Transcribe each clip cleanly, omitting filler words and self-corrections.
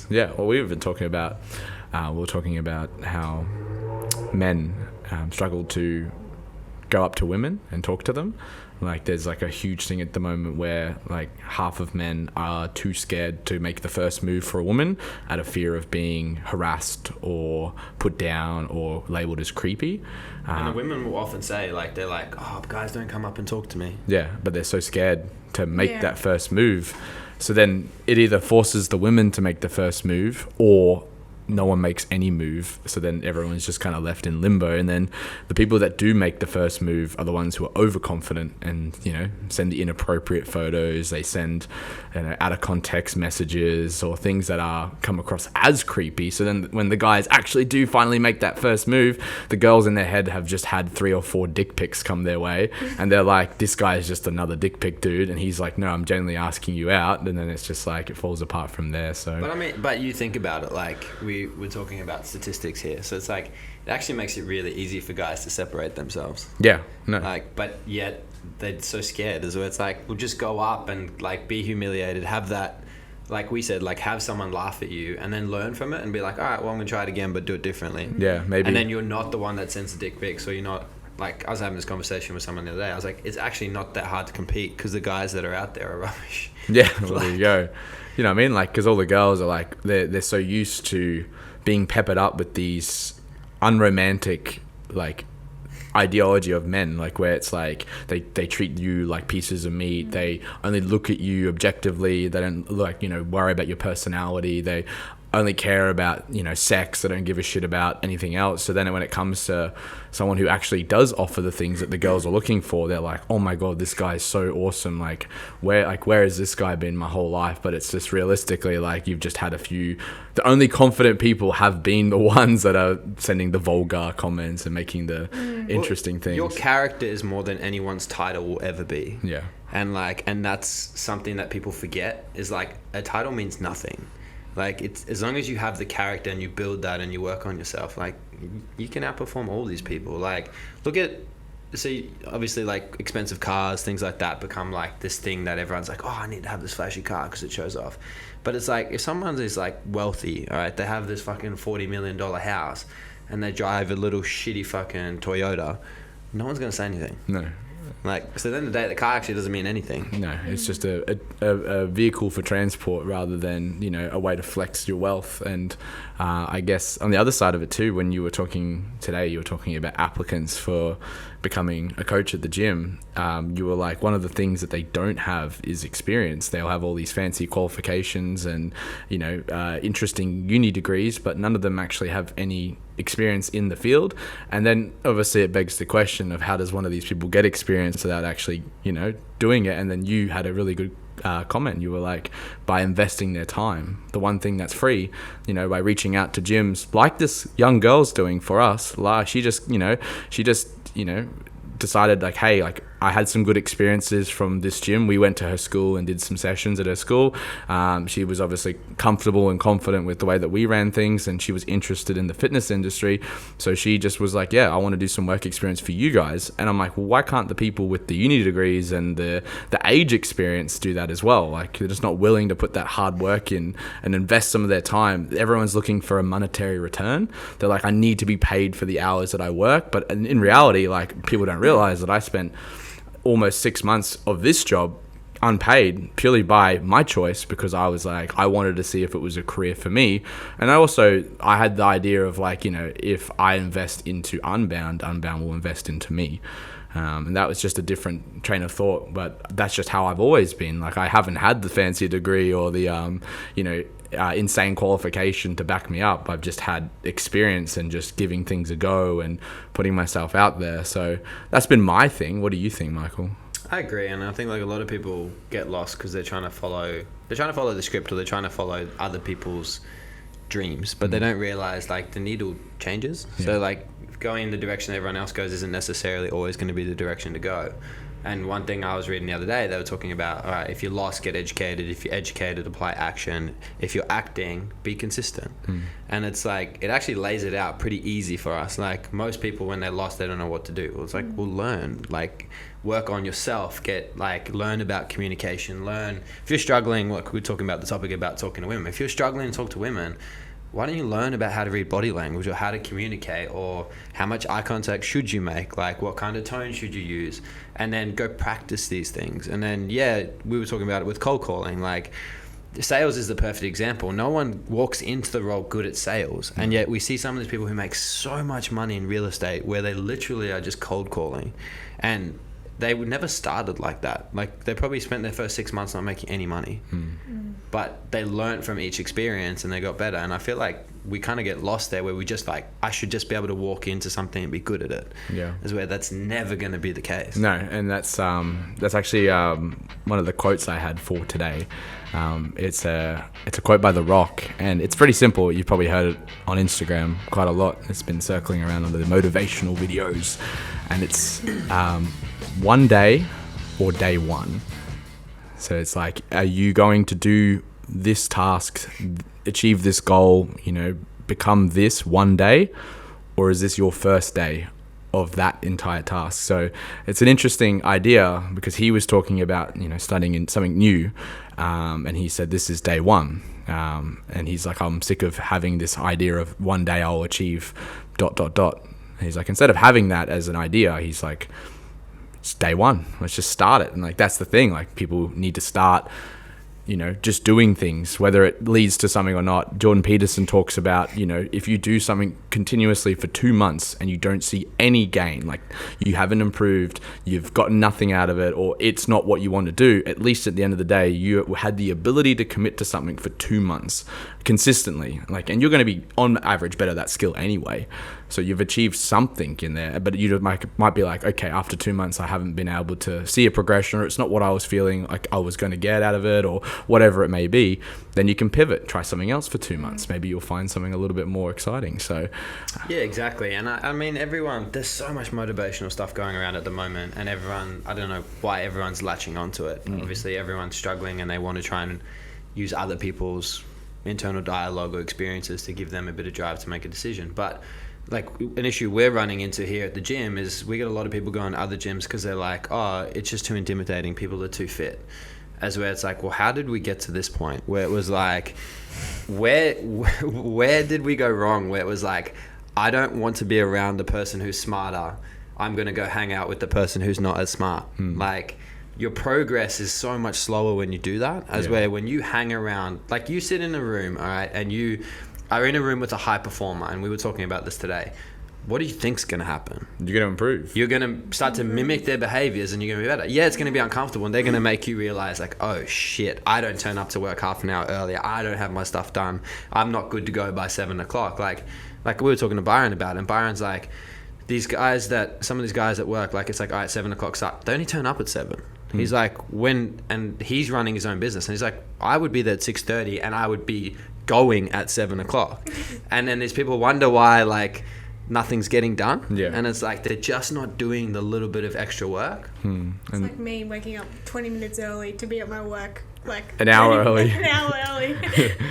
Yeah, well, we've been talking about how men struggle to go up to women and talk to them. Like, there's like a huge thing at the moment where like half of men are too scared to make the first move for a woman out of fear of being harassed or put down or labeled as creepy. And the women will often say, like, they're like, oh, guys don't come up and talk to me. Yeah, but they're so scared to make that first move. So then it either forces the women to make the first move, or no one makes any move, so then everyone's just kind of left in limbo. And then the people that do make the first move are the ones who are overconfident and, you know, send the inappropriate photos. They send, you know, out of context messages or things that are come across as creepy. So then when the guys actually do finally make that first move, the girls in their head have just had 3 or 4 dick pics come their way, and they're like, this guy is just another dick pic dude, and he's like, no, I'm genuinely asking you out. And then it's just like it falls apart from there. So but I mean, but you think about it, like we're talking about statistics here, so it's like it actually makes it really easy for guys to separate themselves. Yeah, no. Like, but yet they're so scared. As well, it's like, we'll just go up and like be humiliated, have that, like we said, like have someone laugh at you, and then learn from it and be like, all right, well, I'm gonna try it again, but do it differently. Yeah, maybe. And then you're not the one that sends the dick pics, or you're not. Like, I was having this conversation with someone the other day. I was like, it's actually not that hard to compete because the guys that are out there are rubbish. Yeah, well, there you go. You know what I mean? Like, because all the girls are like, they're so used to being peppered up with these unromantic, like, ideology of men, like where it's like they treat you like pieces of meat. They only look at you objectively. They don't, like, you know, worry about your personality. They only care about, you know, sex. They don't give a shit about anything else. So then when it comes to someone who actually does offer the things that the girls are looking for, they're like, oh my god, this guy is so awesome. Like where has this guy been my whole life? But it's just realistically, like, you've just had a few, the only confident people have been the ones that are sending the vulgar comments and making the interesting things. Your character is more than anyone's title will ever be. Yeah. And that's something that people forget, is like a title means nothing. Like, it's as long as you have the character and you build that and you work on yourself, like, you can outperform all these people. Like, look at, see, obviously, like, expensive cars, things like that become like this thing that everyone's like, oh, I need to have this flashy car because it shows off. But it's like, if someone is like wealthy, all right, they have this fucking $40 million house and they drive a little shitty fucking Toyota, no one's gonna say anything. No. Like, so at the end of the day, the car actually doesn't mean anything. No, it's just a vehicle for transport rather than, you know, a way to flex your wealth. And I guess on the other side of it too, when you were talking today, you were talking about applicants for becoming a coach at the gym. You were like, one of the things that they don't have is experience. They'll have all these fancy qualifications and, you know, interesting uni degrees, but none of them actually have any experience in the field. And then obviously it begs the question of, how does one of these people get experience without actually, you know, doing it? And then you had a really good comment. You were like, by investing their time, the one thing that's free, you know, by reaching out to gyms like this young girl's doing for us. Like, she just decided, like, hey, like, I had some good experiences from this gym. We went to her school and did some sessions at her school. She was obviously comfortable and confident with the way that we ran things, and she was interested in the fitness industry. So she just was like, yeah, I want to do some work experience for you guys. And I'm like, well, why can't the people with the uni degrees and the age experience do that as well? Like, they're just not willing to put that hard work in and invest some of their time. Everyone's looking for a monetary return. They're like, I need to be paid for the hours that I work. But in reality, like, people don't realize that I spent almost 6 months of this job unpaid purely by my choice, because I was like, I wanted to see if it was a career for me. And I had the idea of, like, you know, if I invest into Unbound will invest into me. And that was just a different train of thought, but that's just how I've always been. Like, I haven't had the fancy degree or the insane qualification to back me up. I've just had experience and just giving things a go and putting myself out there. So that's been my thing. What do you think, Michael? I agree, and I think, like, a lot of people get lost because they're trying to follow the script, or they're trying to follow other people's dreams, but they don't realize, like, the needle changes. Yeah. So, like, going in the direction everyone else goes isn't necessarily always going to be the direction to go. And one thing I was reading the other day, they were talking about, all right, if you're lost, get educated. If you're educated, apply action. If you're acting, be consistent. And it's like, it actually lays it out pretty easy for us. Like most people, when they're lost, they don't know what to do. It's like, well, learn, like work on yourself, learn about communication, learn. If you're struggling, like we're talking about the topic about talking to women. If you're struggling to talk to women, why don't you learn about how to read body language or how to communicate or how much eye contact should you make? Like what kind of tone should you use? And then go practice these things. And then, we were talking about it with cold calling. Like sales is the perfect example. No one walks into the role good at sales. And yet we see some of these people who make so much money in real estate where they literally are just cold calling. And they would never started like that. Like they probably spent their first 6 months not making any money. But they learned from each experience and they got better. And I feel like we kind of get lost there where we just like, I should just be able to walk into something and be good at it. Yeah. Is where that's never going to be the case. No, and that's actually one of the quotes I had for today. It's a quote by The Rock, and it's pretty simple. You've probably heard it on Instagram quite a lot. It's been circling around on the motivational videos, and it's one day or day one. So it's like, are you going to do this task, achieve this goal, become this one day, or is this your first day of that entire task? So it's an interesting idea because he was talking about, studying in something new, and he said this is day one, and he's like, I'm sick of having this idea of one day I'll achieve ... He's like, instead of having that as an idea, he's like, it's day one, let's just start it. And like that's the thing, like people need to start just doing things, whether it leads to something or not. Jordan Peterson talks about, if you do something continuously for 2 months and you don't see any gain, like you haven't improved, you've gotten nothing out of it, or it's not what you want to do, at least at the end of the day, you had the ability to commit to something for 2 months consistently, and you're going to be on average better at that skill anyway. So you've achieved something in there, but you might be like, okay, after 2 months, I haven't been able to see a progression, or it's not what I was feeling like I was going to get out of it, or whatever it may be. Then you can pivot, try something else for 2 months. Maybe you'll find something a little bit more exciting. So, yeah, exactly. And I mean, there's so much motivational stuff going around at the moment, and I don't know why everyone's latching onto it. Obviously, everyone's struggling, and they want to try and use other people's internal dialogue or experiences to give them a bit of drive to make a decision. But like an issue we're running into here at the gym is we get a lot of people going to other gyms because they're like, oh, it's just too intimidating, people are too fit. As where it's like, well, how did we get to this point where it was like, where did we go wrong? Where it was like, I don't want to be around the person who's smarter, I'm going to go hang out with the person who's not as smart. Like your progress is so much slower when you do that, where when you hang around, like you sit in a room, all right, and you are in a room with a high performer, and we were talking about this today. What do you think's going to happen? You're going to improve. You're going to start to mimic their behaviors, and you're going to be better. Yeah, it's going to be uncomfortable, and they're going to make you realize like, oh shit, I don't turn up to work half an hour earlier. I don't have my stuff done. I'm not good to go by 7 o'clock. Like we were talking to Byron about it, and Byron's like, some of these guys at work, like it's like, all right, 7 o'clock start. They only turn up at 7. He's like, and he's running his own business, and he's like, I would be there at 6:30, and I would be going at 7 o'clock. And then these people wonder why like nothing's getting done. Yeah. And it's like they're just not doing the little bit of extra work. It's like me waking up 20 minutes early to be at my work like an hour early.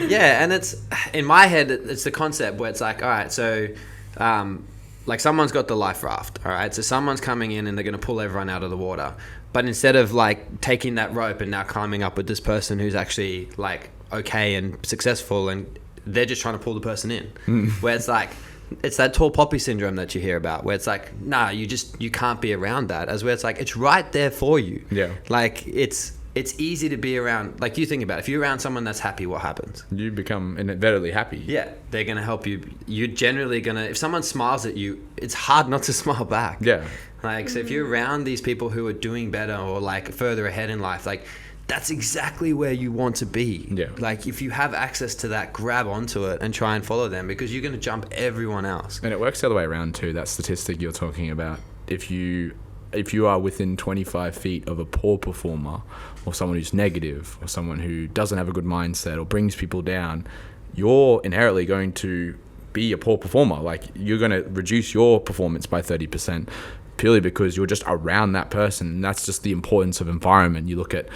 Yeah, and it's in my head it's the concept where it's like, all right, so like someone's got the life raft, all right, so someone's coming in and they're going to pull everyone out of the water, but instead of like taking that rope and now climbing up with this person who's actually like okay and successful, and they're just trying to pull the person in, where it's like, it's that tall poppy syndrome that you hear about, where it's like, nah, you can't be around that, as where it's like, it's right there for you. Yeah. Like it's easy to be around. Like you think about it, if you're around someone that's happy, what happens? You become inadvertently happy. Yeah. They're going to help you. You're generally going to, if someone smiles at you, it's hard not to smile back. Yeah. Like, so if you're around these people who are doing better or like further ahead in life, like that's exactly where you want to be. Yeah. Like if you have access to that, grab onto it and try and follow them, because you're going to jump everyone else. And it works the other way around too. That statistic you're talking about, if you are within 25 feet of a poor performer or someone who's negative or someone who doesn't have a good mindset or brings people down, you're inherently going to be a poor performer. Like you're going to reduce your performance by 30%. purely because you're just around that person, and that's just the importance of environment. You look at,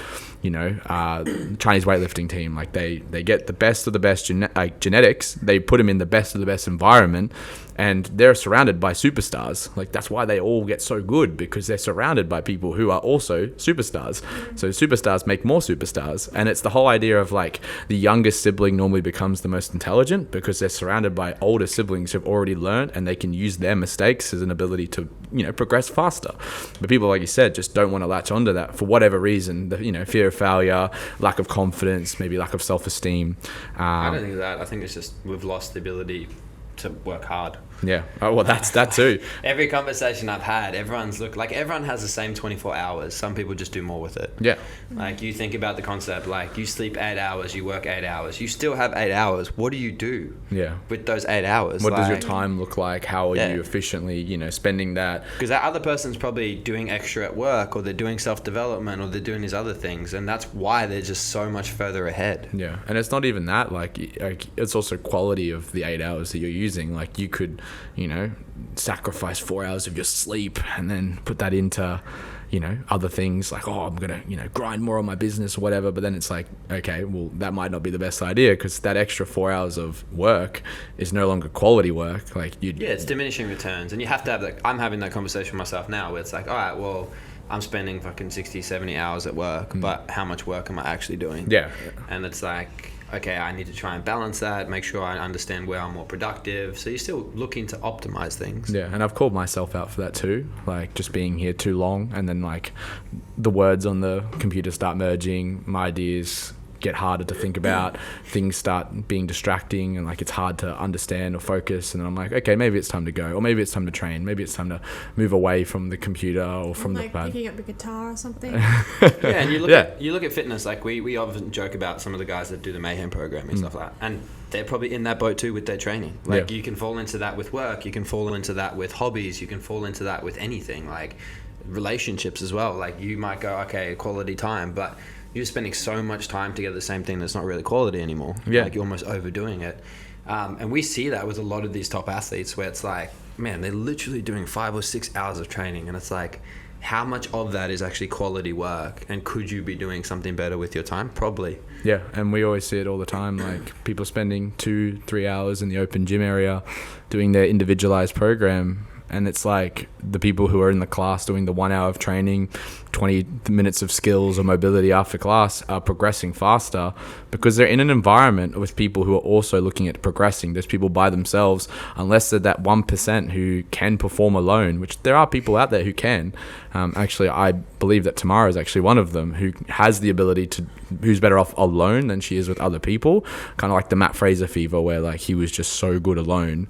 Chinese weightlifting team, like they get the best of the best genetics, they put them in the best of the best environment, and they're surrounded by superstars. Like that's why they all get so good, because they're surrounded by people who are also superstars. So superstars make more superstars, and it's the whole idea of like the youngest sibling normally becomes the most intelligent because they're surrounded by older siblings who've already learned, and they can use their mistakes as an ability to progress faster. But people, like you said, just don't want to latch onto that for whatever reason. Fear of failure, lack of confidence, maybe lack of self-esteem. I don't think that. I think it's just we've lost the ability to work hard. Yeah. Oh, well, that's that too. Every conversation I've had, everyone has the same 24 hours. Some people just do more with it. Yeah. Like you think about the concept, like you sleep 8 hours, you work 8 hours, you still have 8 hours. What do you do? Yeah. With those 8 hours? What does your time look like? How are you efficiently, spending that? Because that other person's probably doing extra at work, or they're doing self-development, or they're doing these other things, and that's why they're just so much further ahead. Yeah. And it's not even that. Like it's also quality of the 8 hours that you're using. Like you could, sacrifice 4 hours of your sleep and then put that into, other things like, I'm going to, grind more on my business or whatever. But then it's like, okay, well, that might not be the best idea, because that extra 4 hours of work is no longer quality work. Like it's diminishing returns. And you have to have I'm having that conversation with myself now where it's like, all right, well, I'm spending fucking 60, 70 hours at work, but how much work am I actually doing? Yeah. And it's like, okay, I need to try and balance that, make sure I understand where I'm more productive. So you're still looking to optimize things. Yeah, and I've called myself out for that too, like just being here too long, and then like the words on the computer start merging, my ideas get harder to think about, things start being distracting, and like it's hard to understand or focus, and then I'm like, okay, maybe it's time to go, or maybe it's time to train, maybe it's time to move away from the computer or from like the pad. picking up a guitar or something. And you look at fitness, like we often joke about some of the guys that do the Mayhem programming stuff like that, and they're probably in that boat too with their training. Like you can fall into that with work, you can fall into that with hobbies, you can fall into that with anything, like relationships as well. Like you might go, okay, quality time, but you're spending so much time together, the same thing that's not really quality anymore. Like you're almost overdoing it. And we see that with a lot of these top athletes, where it's like, man, they're literally doing 5 or 6 hours of training, and it's like, how much of that is actually quality work, and could you be doing something better with your time? Probably. Yeah, and we always see it all the time, like people spending 2-3 hours in the open gym area doing their individualized program, and it's like the people who are in the class doing the 1 hour of training, 20 minutes of skills or mobility after class are progressing faster because they're in an environment with people who are also looking at progressing. There's people by themselves, unless they're that 1% who can perform alone, which there are people out there who can. Actually, I believe that Tamara is actually one of them who has the ability to, who's better off alone than she is with other people. Kind of like the Matt Fraser fever, where like he was just so good alone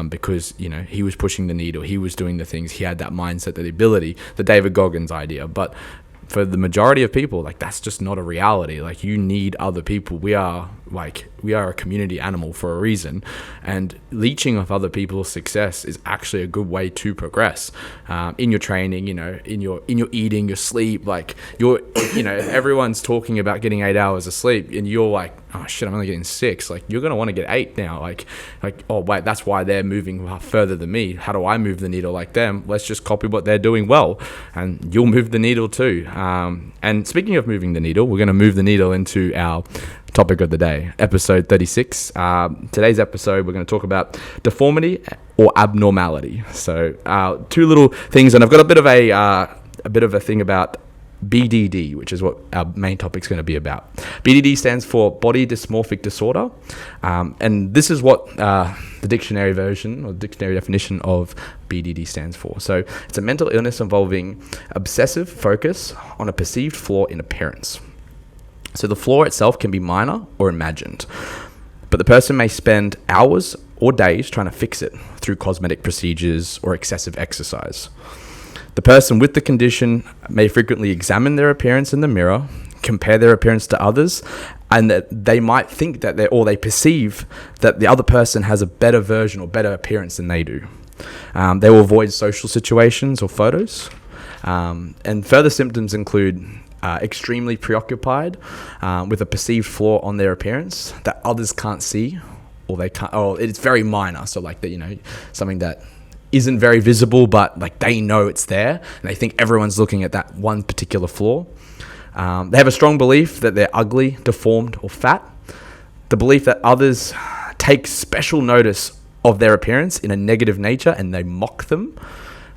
because, he was pushing the needle, he was doing the things, he had that mindset, that ability, the David Goggins idea. But for the majority of people, like that's just not a reality. Like you need other people. We are a community animal for a reason, and leeching off other people's success is actually a good way to progress in your training, in your eating, your sleep. Like everyone's talking about getting 8 hours of sleep, and you're like, oh shit, I'm only getting 6. Like you're gonna want to get 8 now. Like oh wait, that's why they're moving further than me. How do I move the needle like them? Let's just copy what they're doing well, and you'll move the needle too. And speaking of moving the needle, we're gonna move the needle into our topic of the day, episode 36. Today's episode, we're going to talk about deformity or abnormality. So 2 little things, and I've got a bit of a thing about BDD, which is what our main topic is going to be about. BDD stands for body dysmorphic disorder, and this is what the dictionary version or dictionary definition of BDD stands for. So it's a mental illness involving obsessive focus on a perceived flaw in appearance. So the flaw itself can be minor or imagined, but the person may spend hours or days trying to fix it through cosmetic procedures or excessive exercise. The person with the condition may frequently examine their appearance in the mirror, compare their appearance to others, and that they might think that they perceive that the other person has a better version or better appearance than they do. They will avoid social situations or photos, and further symptoms include extremely preoccupied with a perceived flaw on their appearance that others can't see, or they can't, or it's very minor. So like that, something that isn't very visible, but like they know it's there, and they think everyone's looking at that one particular flaw. They have a strong belief that they're ugly, deformed, or fat. The belief that others take special notice of their appearance in a negative nature and they mock them,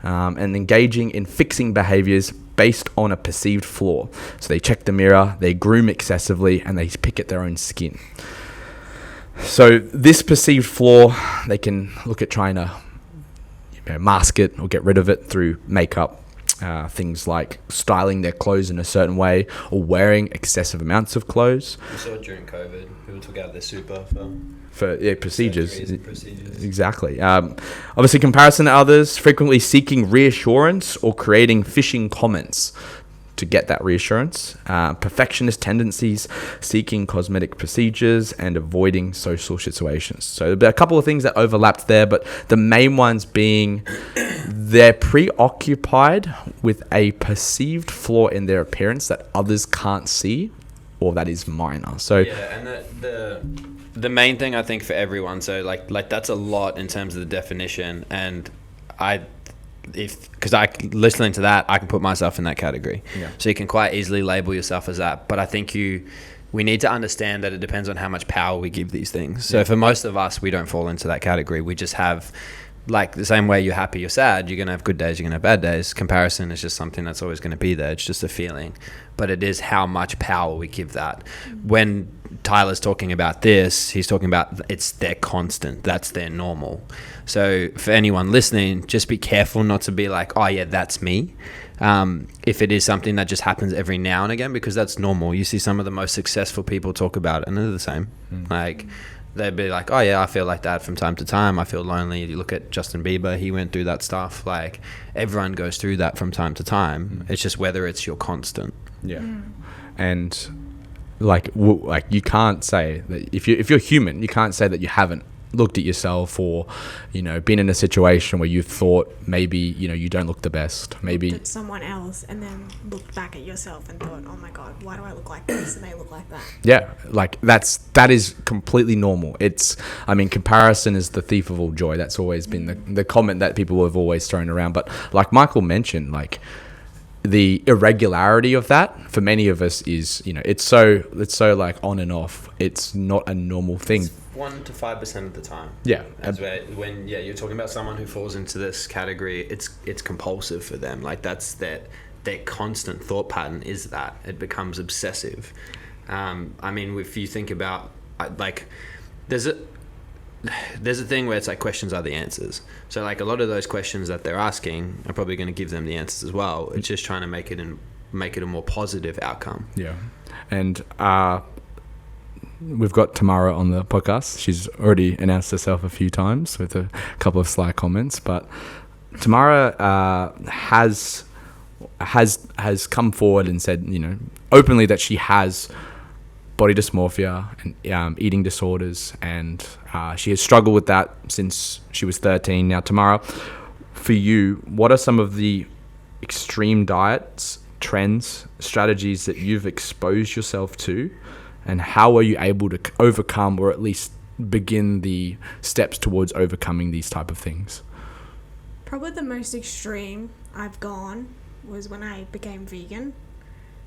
and engaging in fixing behaviors based on a perceived flaw. So they check the mirror, they groom excessively, and they pick at their own skin. So this perceived flaw, they can look at trying to mask it or get rid of it through makeup. Things like styling their clothes in a certain way or wearing excessive amounts of clothes. We saw it during COVID. People took out their super for procedures. Procedures. Exactly. Obviously, comparison to others, frequently seeking reassurance or creating fishing comments to get that reassurance. Perfectionist tendencies, seeking cosmetic procedures, and avoiding social situations. So there are a couple of things that overlapped there, but the main ones being they're preoccupied with a perceived flaw in their appearance that others can't see, or that is minor. So yeah, and the main thing I think for everyone, so like that's a lot in terms of the definition, and listening to that, I can put myself in that category. Yeah. So you can quite easily label yourself as that. But I think we need to understand that it depends on how much power we give these things. So for most of us, we don't fall into that category. We just have, like the same way you're happy, you're sad, you're going to have good days, you're going to have bad days. Comparison is just something that's always going to be there. It's just a feeling. But it is how much power we give that. When Tyler's talking about this, he's talking about it's their constant. That's their normal. So for anyone listening, just be careful not to be like, oh yeah, that's me. If it is something that just happens every now and again, because that's normal. You see some of the most successful people talk about it and they're the same. Like they'd be like, oh yeah, I feel like that from time to time. I feel lonely. You look at Justin Bieber, he went through that stuff. Like everyone goes through that from time to time. It's just whether it's your constant. Yeah. And like you can't say that if you're human, you can't say that you haven't looked at yourself or been in a situation where you thought maybe you don't look the best, maybe looked at someone else and then looked back at yourself and thought, oh my god, why do I look like this and they look like that? Yeah, like that is completely normal. Comparison is the thief of all joy. That's always been the comment that people have always thrown around. But like Michael mentioned, like the irregularity of that for many of us is it's so like on and off. It's not a normal thing. It's 1 to 5% of the time. Yeah. When you're talking about someone who falls into this category, it's compulsive for them. Like that's their constant thought pattern is that it becomes obsessive. If you think about like there's a thing where it's like questions are the answers. So like a lot of those questions that they're asking are probably going to give them the answers as well. It's just trying to make it a more positive outcome. Yeah. And we've got Tamara on the podcast. She's already announced herself a few times with a couple of sly comments, but Tamara has come forward and said, openly that she has body dysmorphia and eating disorders, and she has struggled with that since she was 13. Now, Tamara, for you, what are some of the extreme diets, trends, strategies that you've exposed yourself to, and how are you able to overcome or at least begin the steps towards overcoming these type of things? Probably the most extreme I've gone was when I became vegan,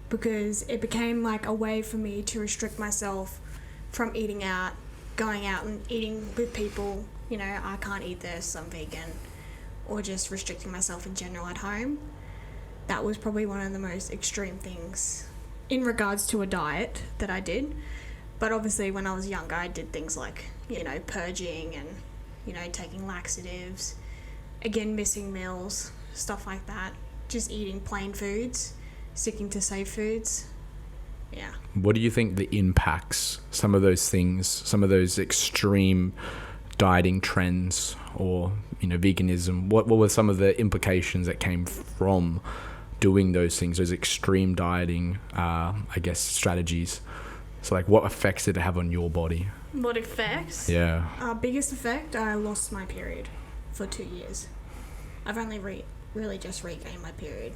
because it became like a way for me to restrict myself from eating out, going out and eating with people. I can't eat this, I'm vegan, or just restricting myself in general at home. That was probably one of the most extreme things in regards to a diet that I did. But obviously when I was younger, I did things like, purging and, taking laxatives, again, missing meals, stuff like that, just eating plain foods, sticking to safe foods. Yeah. What do you think the impacts, some of those things, some of those extreme dieting trends or, veganism, what were some of the implications that came from doing those things, those extreme dieting, strategies? So like what effects did it have on your body? What effects? Yeah. Biggest effect, I lost my period for 2 years. I've only really just regained my period.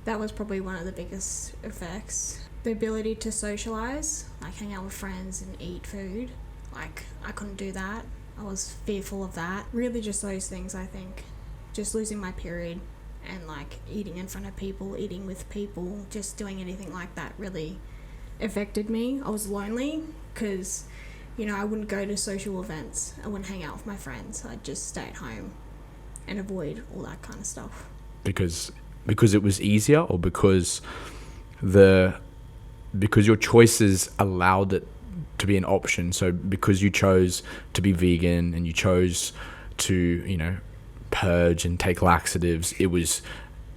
That was probably one of the biggest effects. The ability to socialise, like hang out with friends and eat food. Like I couldn't do that. I was fearful of that. Really just those things, I think. Just losing my period and like eating in front of people, eating with people, just doing anything like that really affected me. I was lonely because, you know, I wouldn't go to social events. I wouldn't hang out with my friends. I'd just stay at home and avoid all that kind of stuff. Because it was easier, or because your choices allowed it to be an option. So because you chose to be vegan and you chose to, you know, purge and take laxatives, it was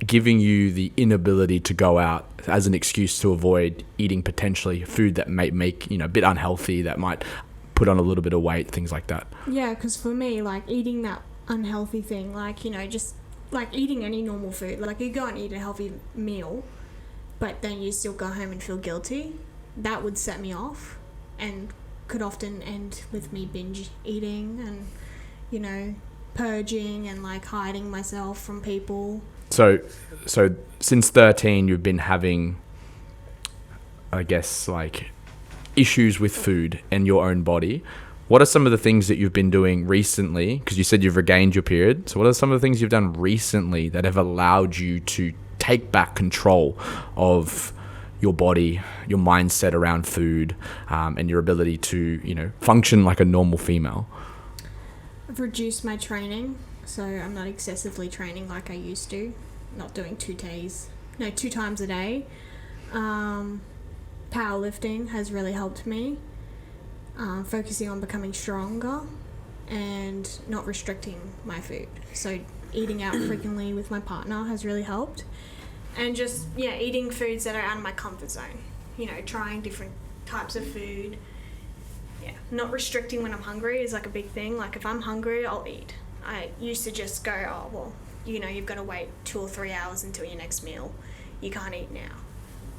giving you the inability to go out as an excuse to avoid eating potentially food that might make, you know, a bit unhealthy, that might put on a little bit of weight, things like that. Yeah, because for me, like eating that unhealthy thing, like, you know, just like eating any normal food, like you go and eat a healthy meal but then you still go home and feel guilty, that would set me off and could often end with me binge eating and, you know, purging and like hiding myself from people. So since 13 you've been having, I guess, like issues with food and your own body. What are some of the things that you've been doing recently? Because you said you've regained your period. So what are some of the things you've done recently that have allowed you to take back control of your body, your mindset around food, and your ability to, you know, function like a normal female? I've reduced my training, so I'm not excessively training like I used to. Not doing 2 times a day. Powerlifting has really helped me. Focusing on becoming stronger and not restricting my food. So eating out frequently with my partner has really helped. And just, yeah, eating foods that are out of my comfort zone. You know, trying different types of food. Yeah, not restricting when I'm hungry is like a big thing. Like if I'm hungry, I'll eat. I used to just go, oh, well, you know, you've got to wait 2 or 3 hours until your next meal. You can't eat now.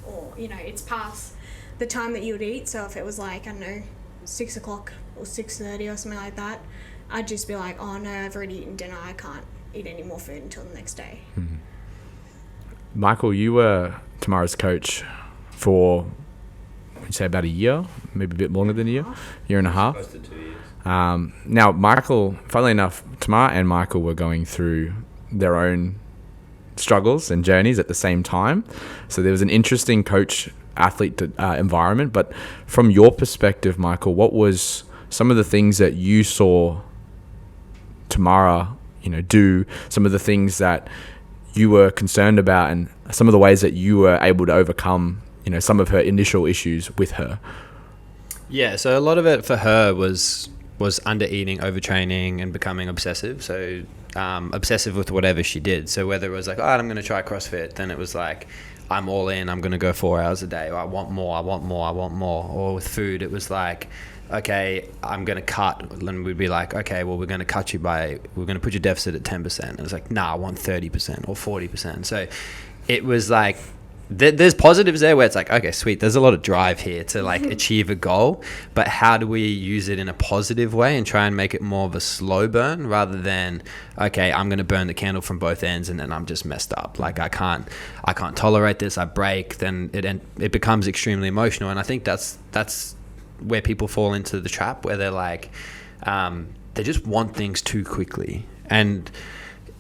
Or, you know, it's past the time that you would eat. So if it was like, I don't know, 6 o'clock or 6:30 or something like that, I'd just be like, oh no, I've already eaten dinner, I can't eat any more food until the next day. Mm-hmm. Michael, you were Tamara's coach for, I'd say, about a year, maybe a bit longer than a year and a half. Close to 2 years. Now, Michael, funnily enough, Tamara and Michael were going through their own struggles and journeys at the same time. So there was an interesting coach-athlete environment. But from your perspective, Michael, what was some of the things that you saw Tamara, you know, do, some of the things that you were concerned about, and some of the ways that you were able to overcome, you know, some of her initial issues with her? Yeah, so a lot of it for her was under eating, overtraining, and becoming obsessive. So obsessive with whatever she did. So whether it was like, oh, I'm going to try CrossFit, then it was like, I'm all in, I'm going to go 4 hours a day. Or I want more. Or with food, it was like, okay, I'm going to cut. And we'd be like, okay, well, we're going to put your deficit at 10%. And it's like, nah, I want 30% or 40%. So it was like, there's positives there where it's like, okay, sweet, there's a lot of drive here to like achieve a goal, but how do we use it in a positive way and try and make it more of a slow burn rather than, okay, I'm going to burn the candle from both ends and then I'm just messed up. Like I can't tolerate this. I break, then it becomes extremely emotional. And I think that's where people fall into the trap where they're like, they just want things too quickly. And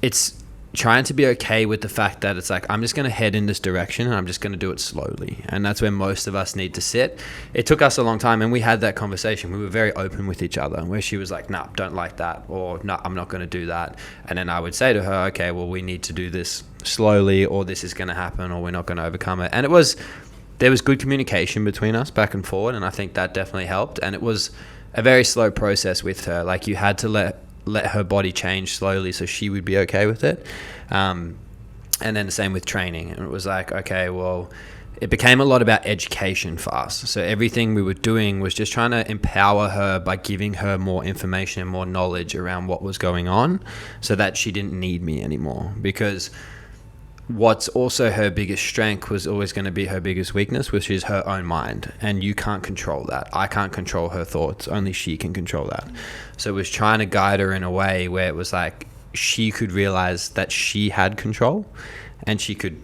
it's trying to be okay with the fact that it's like, I'm just going to head in this direction and I'm just going to do it slowly. And that's where most of us need to sit. It took us a long time, and we had that conversation. We were very open with each other, where she was like, nah, don't like that, or no, I'm not going to do that. And then I would say to her, okay, well, we need to do this slowly, or this is going to happen, or we're not going to overcome it. And there was good communication between us back and forward, and I think that definitely helped. And it was a very slow process with her. Like you had to let her body change slowly so she would be okay with it. And then the same with training. And it was like, okay, well, it became a lot about education for us. So everything we were doing was just trying to empower her by giving her more information and more knowledge around what was going on so that she didn't need me anymore. Because what's also her biggest strength was always going to be her biggest weakness, which is her own mind. And you can't control that. I can't control her thoughts. Only she can control that. So it was trying to guide her in a way where it was like she could realize that she had control and she could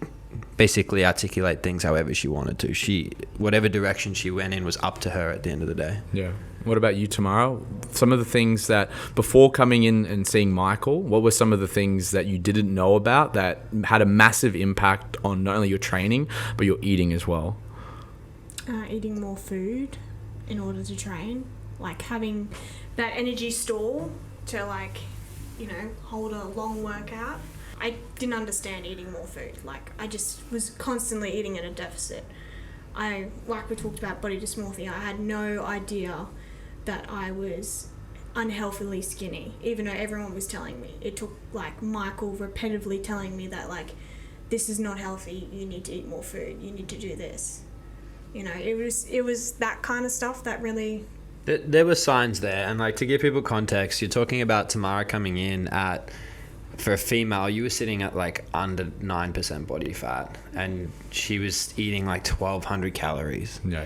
basically articulate things however she wanted to. Whatever direction she went in was up to her at the end of the day. Yeah. What about you, Tamara? Some of the things that, before coming in and seeing Michael, what were some of the things that you didn't know about that had a massive impact on not only your training, but your eating as well? Eating more food in order to train. Like having that energy store to hold a long workout. I didn't understand eating more food. Like I just was constantly eating at a deficit. Like we talked about body dysmorphia, I had no idea that I was unhealthily skinny, even though everyone was telling me. It took like Michael repetitively telling me that like, this is not healthy, you need to eat more food, you need to do this. It was that kind of stuff that really... There were signs there, and like to give people context, you're talking about Tamara coming in at, for a female, you were sitting at like under 9% body fat, and she was eating like 1,200 calories. Yeah.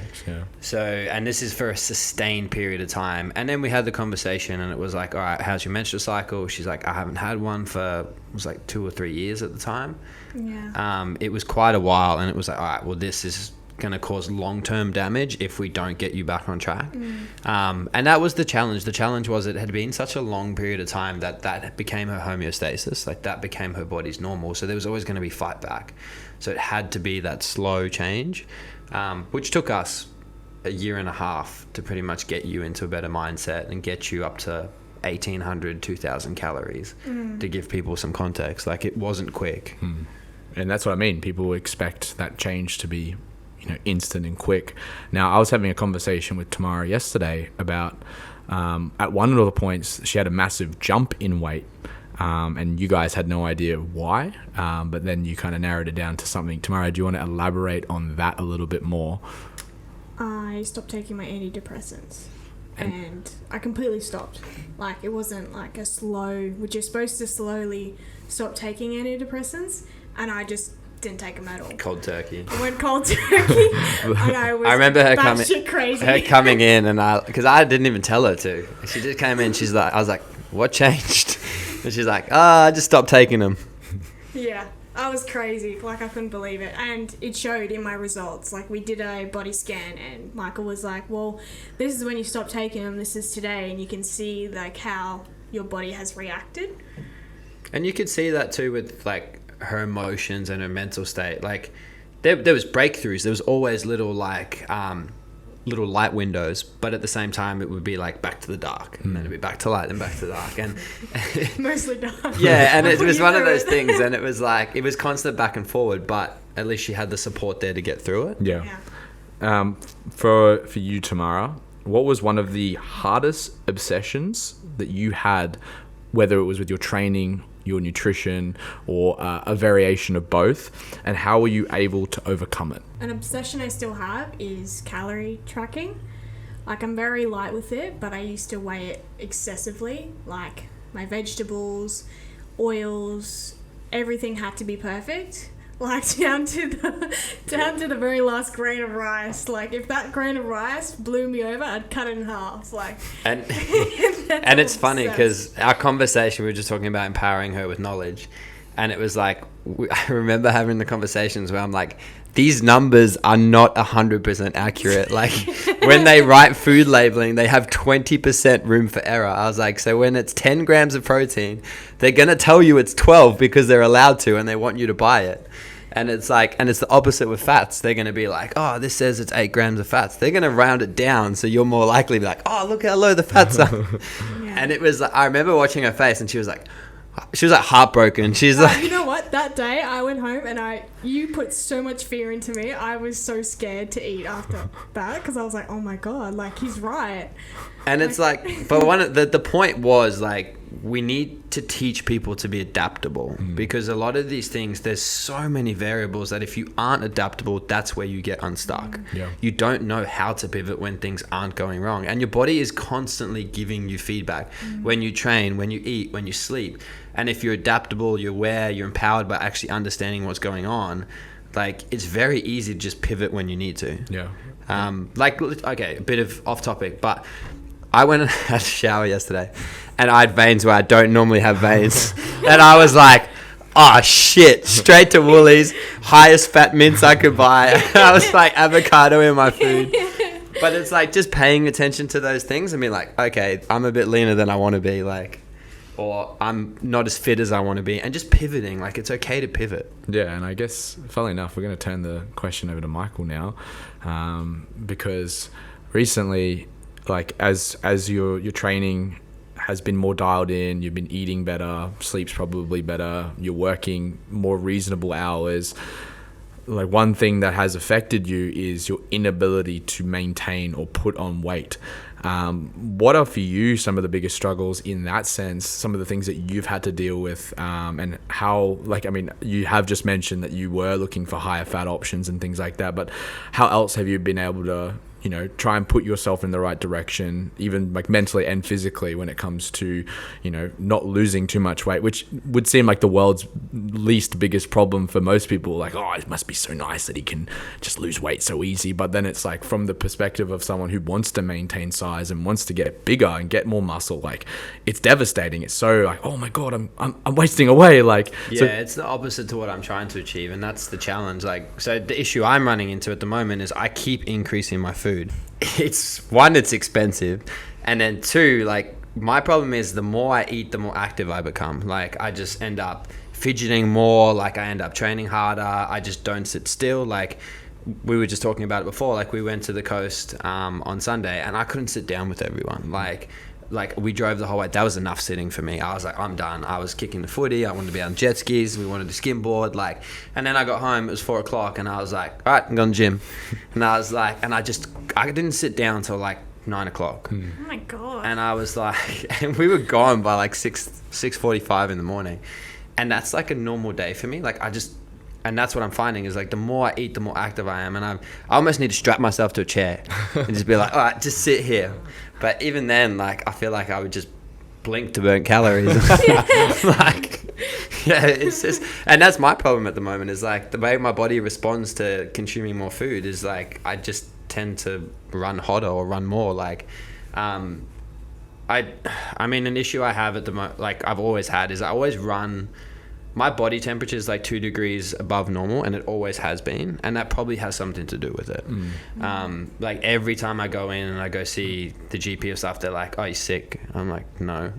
So, and this is for a sustained period of time. And then we had the conversation, and it was like, all right, how's your menstrual cycle? She's like, I haven't had one for, it was like 2 or 3 years at the time. Yeah. It was quite a while, and it was like, all right, well, this is going to cause long-term damage if we don't get you back on track. And that was the challenge. The challenge was it had been such a long period of time that became her homeostasis, like that became her body's normal. So there was always going to be fight back. So it had to be that slow change, which took us a year and a half to pretty much get you into a better mindset and get you up to 1,800, 2,000 calories to give people some context. Like it wasn't quick. And that's what I mean. People expect that change to be instant and quick. Now, I was having a conversation with Tamara yesterday about at one of the points she had a massive jump in weight, and you guys had no idea why, but then you kind of narrowed it down to something. Tamara, do you want to elaborate on that a little bit more? I stopped taking my antidepressants, and I completely stopped. Like it wasn't like a slow, which you're supposed to slowly stop taking antidepressants, and I just didn't take them at all. Cold turkey. I went cold turkey. And I remember her coming in, and because I didn't even tell her to. She just came in. She's like, I was like, what changed? And she's like, I just stopped taking them. Yeah, I was crazy. Like I couldn't believe it, and it showed in my results. Like we did a body scan, and Michael was like, well, this is when you stopped taking them. This is today, and you can see like how your body has reacted. And you could see that too with like her emotions and her mental state. Like there was breakthroughs. There was always little light windows, but at the same time it would be like back to the dark, and then it'd be back to light and back to dark, and mostly dark. Yeah, and it was one of those things, and it was like it was constant back and forward, but at least she had the support there to get through it. Yeah. For you, Tamara, what was one of the hardest obsessions that you had, whether it was with your training, your nutrition, or a variation of both, and how were you able to overcome it? An obsession I still have is calorie tracking. Like I'm very light with it, but I used to weigh it excessively. Like my vegetables, oils, everything had to be perfect. Like down to the very last grain of rice. Like if that grain of rice blew me over, I'd cut it in half. Like and it's funny because our conversation, we were just talking about empowering her with knowledge, and it was like I remember having the conversations where I'm like, these numbers are not 100% accurate. Like when they write food labeling, they have 20% room for error. I was like, so when it's 10 grams of protein, they're going to tell you it's 12 because they're allowed to, and they want you to buy it. And it's like, and it's the opposite with fats. They're going to be like, oh, this says it's 8 grams of fats. They're going to round it down, so you're more likely to be like, oh, look how low the fats are. Yeah. And it was, I remember watching her face, and she was like heartbroken. She's like, you know what? That day I went home and you put so much fear into me. I was so scared to eat after that because I was like, oh my God, like he's right. And it's like, but the point was like, we need to teach people to be adaptable because a lot of these things, there's so many variables that if you aren't adaptable, that's where you get unstuck. Yeah. You don't know how to pivot when things aren't going wrong, and your body is constantly giving you feedback when you train, when you eat, when you sleep. And if you're adaptable, you're aware, you're empowered by actually understanding what's going on, like it's very easy to just pivot when you need to. Yeah. Like, okay, a bit of off topic, but I went and had a shower yesterday and I had veins where I don't normally have veins. And I was like, oh shit, straight to Woolies, highest fat mints I could buy. I was like avocado in my food. But it's like just paying attention to those things and being like, okay, I'm a bit leaner than I want to be, like, or I'm not as fit as I want to be, and just pivoting. Like, it's okay to pivot. Yeah, and I guess, funnily enough, we're going to turn the question over to Michael now, because recently, like, as your training has been more dialed in, you've been eating better, sleep's probably better, you're working more reasonable hours. Like, one thing that has affected you is your inability to maintain or put on weight. What are for you some of the biggest struggles in that sense, some of the things that you've had to deal with, and how, like, I mean, you have just mentioned that you were looking for higher fat options and things like that, but how else have you been able to, you know, try and put yourself in the right direction, even like mentally and physically, when it comes to, you know, not losing too much weight, which would seem like the world's least biggest problem for most people. Like, oh, it must be so nice that he can just lose weight so easy. But then it's like, from the perspective of someone who wants to maintain size and wants to get bigger and get more muscle, like, it's devastating. It's so like, oh my God, I'm wasting away. Like, yeah, it's the opposite to what I'm trying to achieve, and that's the challenge. Like, so the issue I'm running into at the moment is I keep increasing my food. It's one, it's expensive, and then two, like, my problem is the more I eat, the more active I become. Like, I just end up fidgeting more, like, I end up training harder, I just don't sit still. Like, we were just talking about it before, like, we went to the coast on Sunday, and I couldn't sit down with everyone. Like we drove the whole way. That was enough sitting for me. I was like, I'm done. I was kicking the footy. I wanted to be on jet skis. We wanted to skimboard. Like, and then I got home. It was 4 o'clock, and I was like, all right, I'm going to the gym. And I was like, and I didn't sit down until like 9 o'clock. Oh my God. And I was like, and we were gone by like 6:45 in the morning. And that's like a normal day for me. Like, and that's what I'm finding is, like, the more I eat, the more active I am. And I almost need to strap myself to a chair and just be like, all right, just sit here. But even then, like, I feel like I would just blink to burn calories. Like, yeah, it's just, and that's my problem at the moment, is like the way my body responds to consuming more food is like, I just tend to run hotter or run more. Like, I mean, an issue I have at the moment, like I've always had, is I always run, my body temperature is like 2 degrees above normal, and it always has been, and that probably has something to do with it. Like, every time I go in and I go see the GP or stuff, they're like, oh, you're sick? I'm like, no.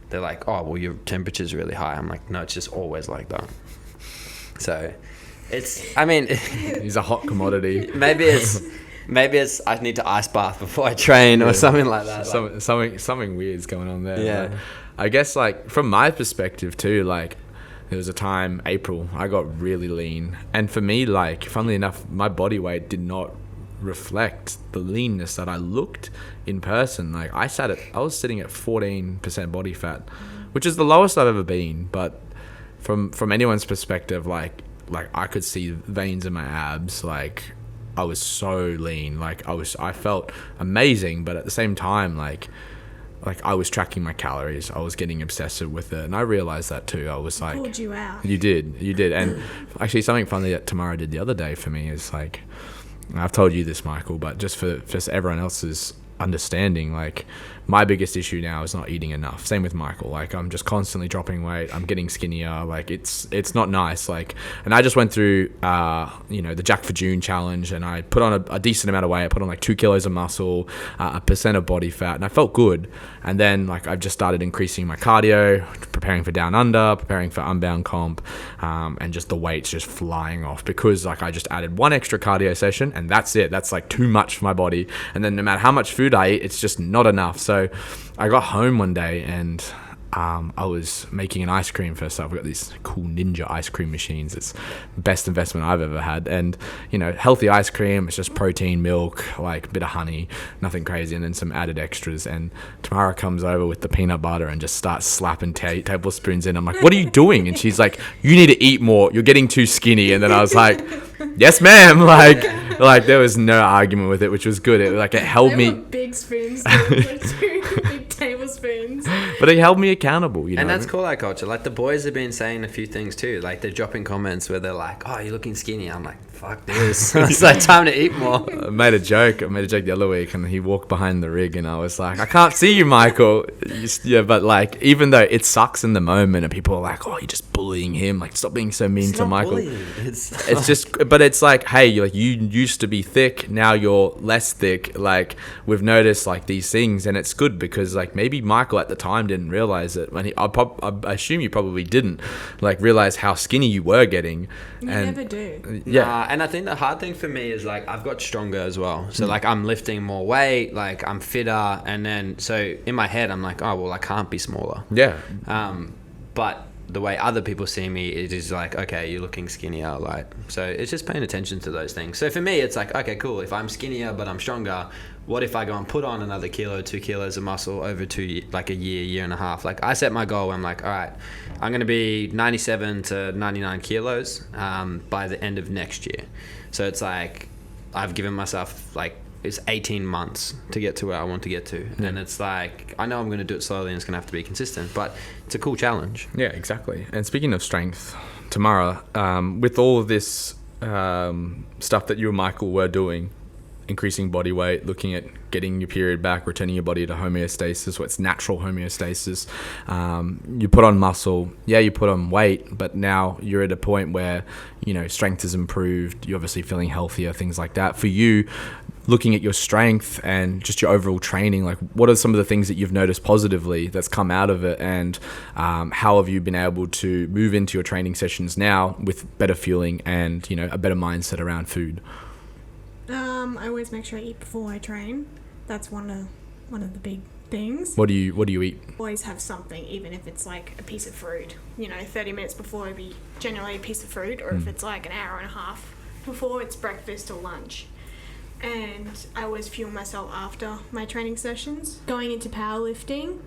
They're like, oh, well, your temperature's really high. I'm like, no, it's just always like that. So it's, I mean, he's a hot commodity. maybe it's I need to ice bath before I train, or something like that. Something weird's going on there. Yeah. Like, I guess, like, from my perspective too, like, there was a time, April, I got really lean. And for me, like, funnily enough, my body weight did not reflect the leanness that I looked in person. Like, I was sitting at 14% body fat, which is the lowest I've ever been. But from anyone's perspective, like I could see veins in my abs. Like, I was so lean. Like, I felt amazing, but at the same time, like I was tracking my calories. I was getting obsessive with it, and I realized that too. I was like, called you out. You did. And actually, something funny that Tamara did the other day for me is, like, I've told you this, Michael, but just for everyone else's understanding, like, my biggest issue now is not eating enough. Same with Michael. Like, I'm just constantly dropping weight. I'm getting skinnier. Like, it's not nice. Like, and I just went through, the Jack for June challenge, and I put on a decent amount of weight. I put on like 2 kilos of muscle, 1% of body fat, and I felt good. And then, like, I've just started increasing my cardio, preparing for Down Under, preparing for Unbound comp, and just the weight's just flying off because, like, I just added 1 extra cardio session, and that's it. That's like too much for my body. And then no matter how much food I eat, it's just not enough. So I got home one day, and I was making an ice cream first up. I've got these cool Ninja ice cream machines. It's the best investment I've ever had. And, you know, healthy ice cream, it's just protein, milk, like a bit of honey, nothing crazy, and then some added extras. And Tamara comes over with the peanut butter and just starts slapping tablespoons in. I'm like, what are you doing? And she's like, you need to eat more. You're getting too skinny. And then I was like, yes, ma'am. Like there was no argument with it, which was good. It held me. Big spoons, like 2 big tablespoons. silver spoons. But he held me accountable, you know. And that's cool, our culture. Like, the boys have been saying a few things too. Like, they're dropping comments where they're like, "Oh, you're looking skinny." I'm like, "Fuck this." It's like time to eat more. I made a joke the other week, and he walked behind the rig, and I was like, "I can't see you, Michael." Yeah, but like, even though it sucks in the moment, and people are like, "Oh, you're just bullying him. Like, stop being so mean It's to not Michael." bullying. It's just, but it's like, hey, like, you used to be thick, now you're less thick. Like, we've noticed like these things, and it's good because like maybe Michael at the time didn't realize it. When I assume you probably didn't like realize how skinny you were getting. You never do. Yeah. And I think the hard thing for me is like I've got stronger as well. So like I'm lifting more weight, like I'm fitter, and then so in my head I'm like, oh well, I can't be smaller. Yeah. But the way other people see me, it is like, okay, you're looking skinnier. Like, so it's just paying attention to those things. So for me, it's like, okay, cool. If I'm skinnier but I'm stronger, what if I go and put on another 2 kilos of muscle over like a year and a half? Like, I set my goal. I'm like, all right, I'm going to be 97 to 99 kilos by the end of next year. So it's like I've given myself like it's 18 months to get to where I want to get to. And it's like, I know I'm going to do it slowly and it's going to have to be consistent, but it's a cool challenge. Yeah, exactly. And speaking of strength, Tamara, with all of this stuff that you and Michael were doing, increasing body weight, looking at getting your period back, returning your body to homeostasis, what's natural homeostasis, you put on muscle, you put on weight, but now you're at a point where, you know, strength has improved, you're obviously feeling healthier, things like that. For you, looking at your strength and just your overall training, like what are some of the things that you've noticed positively that's come out of it, and how have you been able to move into your training sessions now with better fueling and, you know, a better mindset around food? I always make sure I eat before I train. That's one of the big things. What do you eat? Always have something, even if it's like a piece of fruit. You know, 30 minutes before it'd be generally a piece of fruit, or if it's like an hour and a half before, it's breakfast or lunch. And I always fuel myself after my training sessions. Going into powerlifting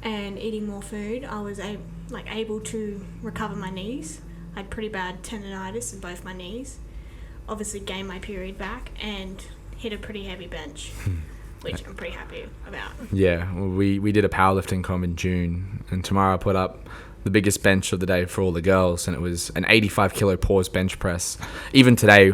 and eating more food, I was able to recover my knees. I had pretty bad tendonitis in both my knees. Obviously gained my period back and hit a pretty heavy bench, which I'm pretty happy about. Yeah, well, we did a powerlifting comp in June, and Tamara put up the biggest bench of the day for all the girls, and it was an 85 kilo pause bench press. Even today,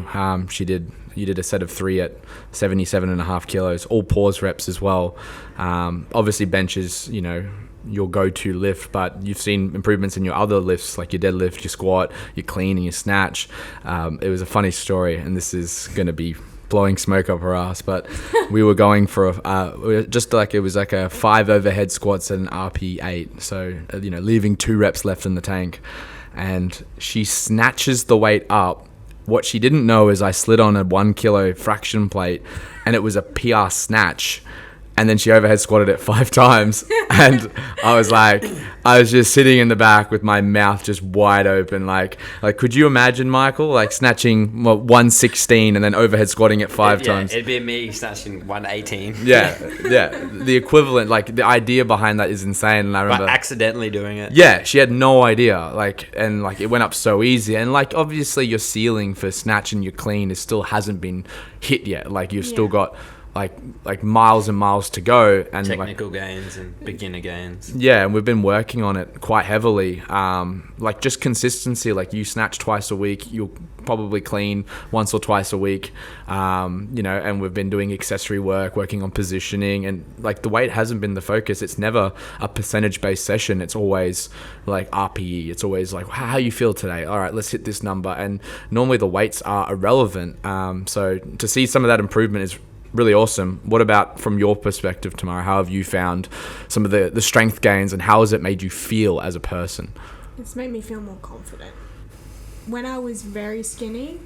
you did a set of 3 at 77.5 kilos, all pause reps as well. Obviously benches, you know, your go-to lift, but you've seen improvements in your other lifts, like your deadlift, your squat, your clean, and your snatch. It was a funny story, and this is going to be blowing smoke up her ass, but we were going for just like, it was like a 5 overhead squats and an RP8, so you know, leaving 2 reps left in the tank, and she snatches the weight up. What she didn't know is I slid on a 1 kilo fraction plate, and it was a PR snatch. And then she overhead squatted it 5 times. And I was just sitting in the back with my mouth just wide open. Like could you imagine, Michael, like snatching 116 and then overhead squatting it 5 times? It'd be me snatching 118. Yeah. The equivalent, like the idea behind that is insane. And I remember but accidentally doing it. Yeah, she had no idea. And it went up so easy. And like, obviously your ceiling for snatch and your clean still hasn't been hit yet. Like you've still got like miles and miles to go, and technical gains and beginner gains. Yeah, and we've been working on it quite heavily. Like just consistency. Like you snatch twice a week, you'll probably clean once or twice a week. You know, and we've been doing accessory work, working on positioning, and like the weight hasn't been the focus. It's never a percentage-based session. It's always like RPE. It's always like, how you feel today? All right, let's hit this number. And normally the weights are irrelevant. So to see some of that improvement is really awesome. What about from your perspective, Tamara? How have you found some of the strength gains, and how has it made you feel as a person? It's made me feel more confident. When I was very skinny,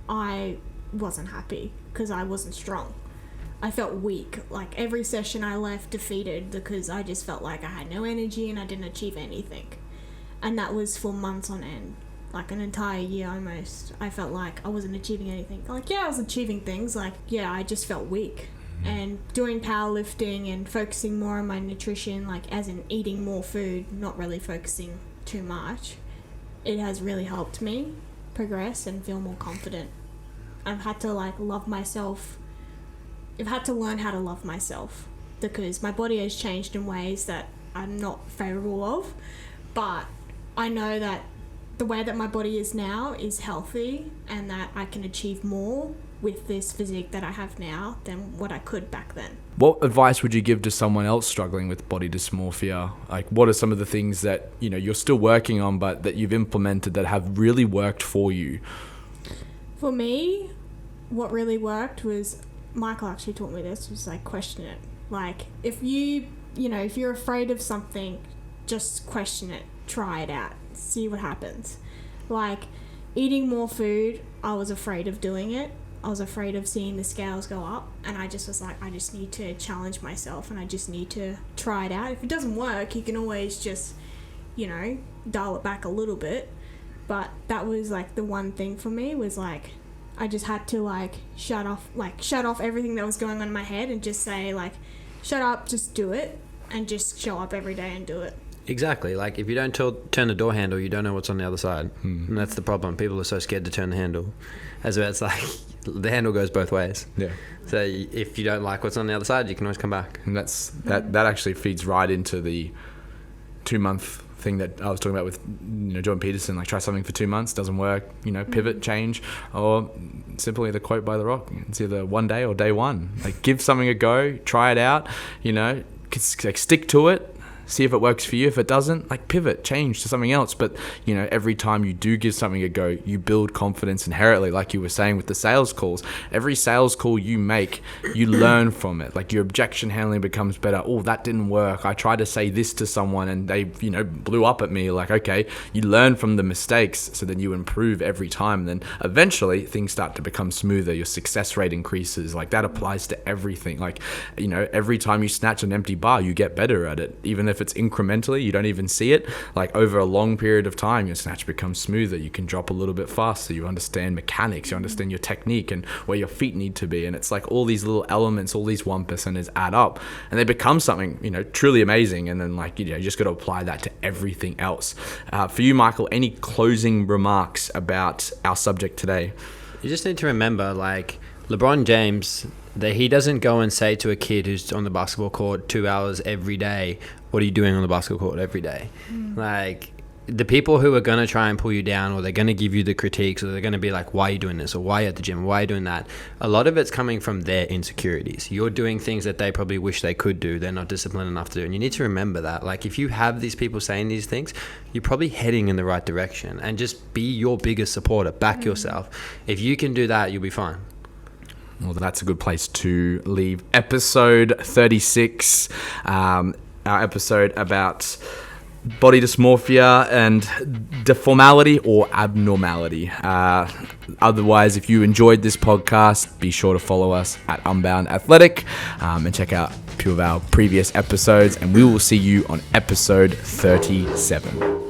I wasn't happy because I wasn't strong. I felt weak. Like every session I left defeated because I just felt like I had no energy and I didn't achieve anything. And that was for months on end. Like an entire year almost. I felt like I wasn't achieving anything. Like, I was achieving things. I just felt weak. And doing powerlifting and focusing more on my nutrition, like as in eating more food, not really focusing too much, it has really helped me progress and feel more confident. I've had to love myself. I've had to learn how to love myself because my body has changed in ways that I'm not favourable of. But I know that the way that my body is now is healthy, and that I can achieve more with this physique that I have now than what I could back then. What advice would you give to someone else struggling with body dysmorphia? Like, what are some of the things that, you know, you're still working on, but that you've implemented that have really worked for you? For me, what really worked was, Michael actually taught me this, was like, question it. Like, if if you're afraid of something, just question it, try it out, see what happens. Like, eating more food, I was afraid of doing it. I was afraid of seeing the scales go up, and I just was like, I just need to challenge myself, and I just need to try it out. If it doesn't work, you can always just, dial it back a little bit. But that was like the one thing for me, was like, I just had to shut off everything that was going on in my head and just say, like, shut up, just do it, and just show up every day and do it. Exactly. Like, if you don't turn the door handle, you don't know what's on the other side. And that's the problem. People are so scared to turn the handle. As well, it's like, the handle goes both ways. Yeah. So if you don't like what's on the other side, you can always come back. And that actually feeds right into the 2-month thing that I was talking about with Jordan Peterson. Like, try something for 2 months, doesn't work, pivot, change, or simply the quote by The Rock, it's either one day or day one. Like, give something a go, try it out, stick to it. See if it works for you. If it doesn't, pivot, change to something else. But, every time you do give something a go, you build confidence inherently. Like you were saying with the sales calls, every sales call you make, you learn from it. Like, your objection handling becomes better. Oh, that didn't work. I tried to say this to someone and they, blew up at me. Like, okay, you learn from the mistakes, so then you improve every time. Then eventually things start to become smoother. Your success rate increases. Like, that applies to everything. Like, every time you snatch an empty bar, you get better at it. Even if it's incrementally, you don't even see it. Like, over a long period of time, your snatch becomes smoother. You can drop a little bit faster. You understand mechanics. You understand your technique and where your feet need to be. And it's like all these little elements, all these 1%ers add up, and they become something, truly amazing. And then, you just got to apply that to everything else. For you, Michael, any closing remarks about our subject today? You just need to remember, LeBron James, that he doesn't go and say to a kid who's on the basketball court 2 hours every day, what are you doing on the basketball court every day? The people who are going to try and pull you down, or they're going to give you the critiques, or they're going to be like, why are you doing this? Or why are you at the gym? Why are you doing that? A lot of it's coming from their insecurities. You're doing things that they probably wish they could do. They're not disciplined enough to do. And you need to remember that. If you have these people saying these things, you're probably heading in the right direction. And just be your biggest supporter. Back yourself. If you can do that, you'll be fine. Well, that's a good place to leave episode 36, our episode about body dysmorphia and deformality or abnormality. Otherwise, if you enjoyed this podcast, be sure to follow us at Unbound Athletic and check out a few of our previous episodes, and we will see you on episode 37.